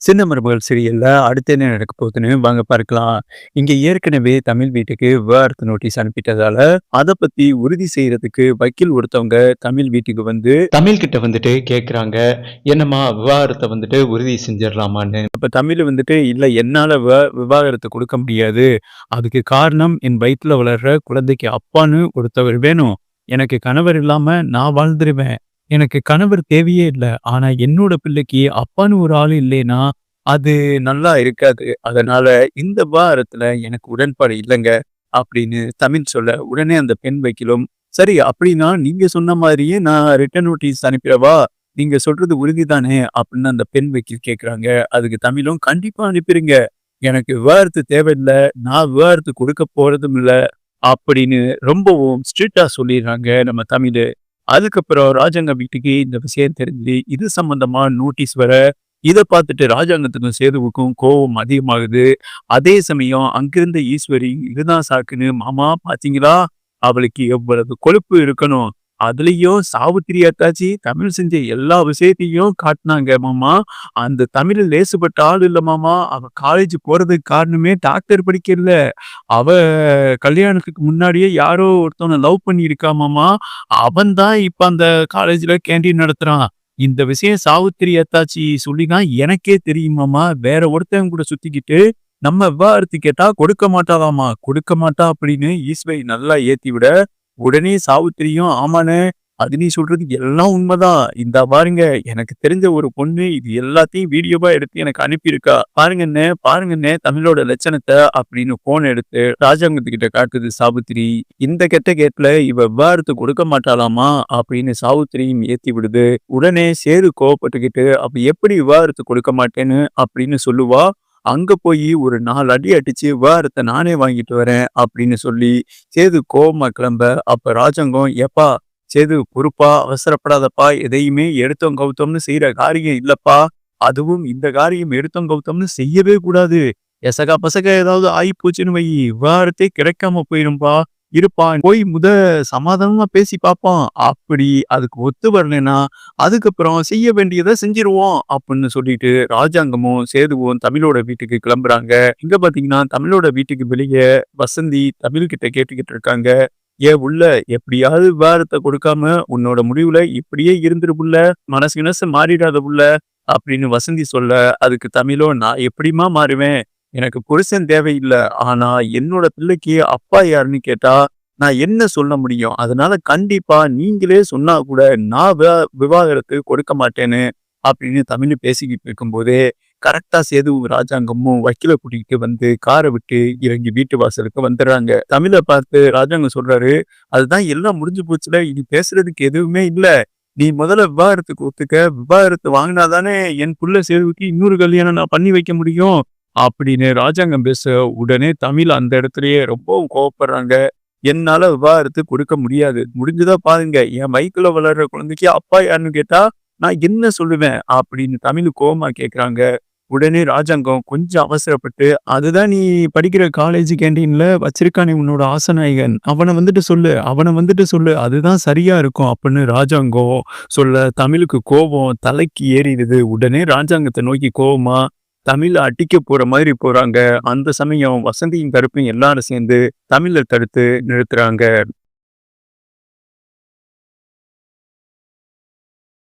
சின்ன மருமகள் சீரியல்ல அடுத்து என்ன நடக்க போகுதுன்னு வாங்க பார்க்கலாம். இங்க ஏற்கனவே தமிழ் வீட்டுக்கு விவாகரத்து நோட்டீஸ் அனுப்பிட்டதால, அத பத்தி உறுதி செய்றதுக்கு வக்கீல் ஒருத்தவங்க தமிழ் வீட்டுக்கு வந்து தமிழ் கிட்ட வந்துட்டு கேட்குறாங்க. என்னம்மா விவாகரத்த வந்துட்டு உறுதி செஞ்சிடலாமான்னு. அப்ப தமிழ் வந்துட்டு இல்ல என்னால விவாகரத்து கொடுக்க முடியாது. அதுக்கு காரணம் என் வயித்துல வளர்ற குழந்தைக்கு அப்பான்னு ஒருத்தவர் வேணும். எனக்கு கணவர் இல்லாம நான் வாழ்ந்துருவேன். எனக்கு கணவர் தேவையே இல்ல. ஆனா என்னோட பிள்ளைக்கு அப்பான்னு ஒரு ஆளு இல்லைன்னா, அது நல்லா இருக்காது. அதனால இந்த விவாகரத்துல எனக்கு உடன்பாடு இல்லங்க. அப்படின்னு தமிழ் சொல்ல, உடனே அந்த பெண் வக்கீலும், சரி அப்படின்னா நீங்க சொன்ன மாதிரியே நான் ரிட்டன் நோட்டீஸ் அனுப்பிடவா? நீங்க சொல்றது உறுதிதானே? அப்படின்னு அந்த பெண் வக்கீல் கேட்குறாங்க. அதுக்கு தமிழும் கண்டிப்பா அனுப்பிருங்க. எனக்கு விவாகரத்து தேவையில்ல. நான் விவாகரத்து கொடுக்க போறதும் இல்ல. அப்படின்னு ரொம்பவும் ஸ்ட்ரிக்ட்டா சொல்லிடுறாங்க நம்ம தமிழு. அதுக்கப்புறம் ராஜாங்கம் வீட்டுக்கு இந்த விஷயம் தெரிஞ்சு, இது சம்பந்தமா நோட்டீஸ் வர, இத பார்த்துட்டு ராஜாங்கத்துக்கும் சேதுவுக்கும் கோவம் அதிகமாகுது. அதே சமயம் அங்கிருந்த ஈஸ்வரி இதுதான் சாக்குன்னு, மாமா பாத்தீங்களா? அவளுக்கு எவ்வளவு கொழுப்பு இருக்கணும். அதுலயும் சாவித்திரி அத்தாச்சி தமிழ் செஞ்ச எல்லா விஷயத்தையும் காட்டுனாங்க மாமா. அந்த தமிழ் லேசுப்பட்ட ஆள் இல்ல மாமா. அவ காலேஜ் போறதுக்கு காரணமே டாக்டர் படிக்க இல்ல. அவ கல்யாணத்துக்கு முன்னாடியே யாரோ ஒருத்தவன லவ் பண்ணியிருக்கா மாமா. அவன் தான் இப்ப அந்த காலேஜ்ல கேண்டீன் நடத்துறான். இந்த விஷயம் சாவித்திரி அத்தாச்சி சொல்லி தான் எனக்கே தெரியுமாமா. வேற ஒருத்தன் கூட சுத்திக்கிட்டு நம்ம விவாகரத்து கேட்டா கொடுக்க மாட்டாளாமா. கொடுக்க மாட்டா அப்படின்னு ஈஸ்வரி நல்லா ஏத்தி விட, உடனே சாவித்திரியும் ஆமாண்ணே, அது நீ சொல்றது எல்லாம் உண்மைதான். இந்தா பாருங்க, எனக்கு தெரிஞ்ச ஒரு பொண்ணு இது எல்லாத்தையும் வீடியோவா எடுத்து எனக்கு அனுப்பியிருக்கா. பாருங்கண்ணே, பாருங்கண்ணே தமிழோட லட்சணத்தை அப்படின்னு போன் எடுத்து ராஜாங்கத்துக்கிட்ட காட்டுது சாவித்திரி. இந்த கெட்ட கேட்ல இவ விவாகரத்து கொடுக்க மாட்டாளாமா அப்படின்னு சாவித்திரியும் ஏத்தி விடுது. உடனே சேது கோவப்பட்டுக்கிட்டு அப்ப எப்படி விவாகரத்து கொடுக்க மாட்டேன்னு அப்படின்னு சொல்லுவா. அங்க போய் ஒரு 4 அடி அடிச்சு விவாகரத்த நானே வாங்கிட்டு வரேன் அப்படின்னு சொல்லி சேது கோவமா கிளம்ப, அப்ப ராஜாங்கம் ஏப்பா சேது பொறுப்பா அவசரப்படாதப்பா, எதையுமே எடுத்தோம் கவுத்தோம்னு செய்யற காரியம் இல்லப்பா. அதுவும் இந்த காரியம் எடுத்தோம் கவுத்தோம்னு செய்யவே கூடாது. எசகா பசகா ஏதாவது ஆயி போச்சுன்னு வை, விவாகரத்தே கிடைக்காம போயிரும்பா. இருப்பான் போய் சமாதானமா பேசி பார்ப்போம். அப்படி அதுக்கு ஒத்து வரலைன்னா அதுக்கப்புறம் செய்ய வேண்டியதை செஞ்சிருவோம் அப்படின்னு சொல்லிட்டு ராஜாங்கமும் சேதுவும் தமிழோட வீட்டுக்கு கிளம்புறாங்க. இங்க பாத்தீங்கன்னா தமிழோட வீட்டுக்கு வெளியே வசந்தி தமிழ் கிட்ட கேட்டுக்கிட்டு இருக்காங்க. ஏன் உள்ள எப்படியாவது விவாகரத்தை கொடுக்காம உன்னோட முடிவுல இப்படியே இருந்துரு புள்ள, மனசு கினசு மாறிடாத புள்ள அப்படின்னு வசந்தி சொல்ல, அதுக்கு தமிழோ நான் எப்படிம்மா மாறுவேன், எனக்கு புருஷன் தேவையில்லை. ஆனா என்னோட பிள்ளைக்கு அப்பா யாருன்னு கேட்டா நான் என்ன சொல்ல முடியும்? அதனால கண்டிப்பா நீங்களே சொன்னா கூட நான் விவாகரத்து கொடுக்க மாட்டேன்னு அப்படின்னு தமிழ் பேசிக்கிட்டு இருக்கும்போதே கரெக்டா சேதுவும் ராஜாங்கமும் வக்கீல கூட்டிகிட்டு வந்து காரை விட்டு இறங்கி வீட்டு வாசலுக்கு வந்துடுறாங்க. தமிழை பார்த்து ராஜாங்கம் சொல்றாரு, அதுதான் எல்லாம் முடிஞ்சு போச்சுல, இனி பேசுறதுக்கு எதுவுமே இல்ல. நீ முதல்ல விவாகரத்துக்கு ஒத்துக்க. விவாகரத்து வாங்கினாதானே என் புள்ள சேதுவுக்கு இன்னொரு கல்யாணம் நான் பண்ணி வைக்க முடியும் அப்படின்னு ராஜாங்கம் பேச, உடனே தமிழ் அந்த இடத்துலயே ரொம்பவும் கோவப்படுறாங்க. என்னால விவாகரத்து கொடுக்க முடியாது. முடிஞ்சதா பாருங்க. என் வயித்துல வளர்ற குழந்தைக்கு அப்பா யாருன்னு கேட்டா நான் என்ன சொல்லுவேன் அப்படின்னு தமிழ் கோவமா கேக்குறாங்க. உடனே ராஜாங்கம் கொஞ்சம் அவசரப்பட்டு, அதுதான் நீ படிக்கிற காலேஜ் கேண்டீன்ல வச்சிருக்கானே உன்னோட ஆசநாயகன், அவனை வந்துட்டு சொல்லு, அதுதான் சரியா இருக்கும் அப்படின்னு ராஜாங்கம் சொல்ல, தமிழுக்கு கோபம் தலைக்கு ஏறிடுது. உடனே ராஜாங்கத்தை நோக்கி கோவமா தமிழ அடிக்க போற மாதிரி போறாங்க. அந்த சமயம் வசந்தியும் கருப்பையும் எல்லாரும் சேர்ந்து தமிழ தடுத்து நிறுத்துறாங்க.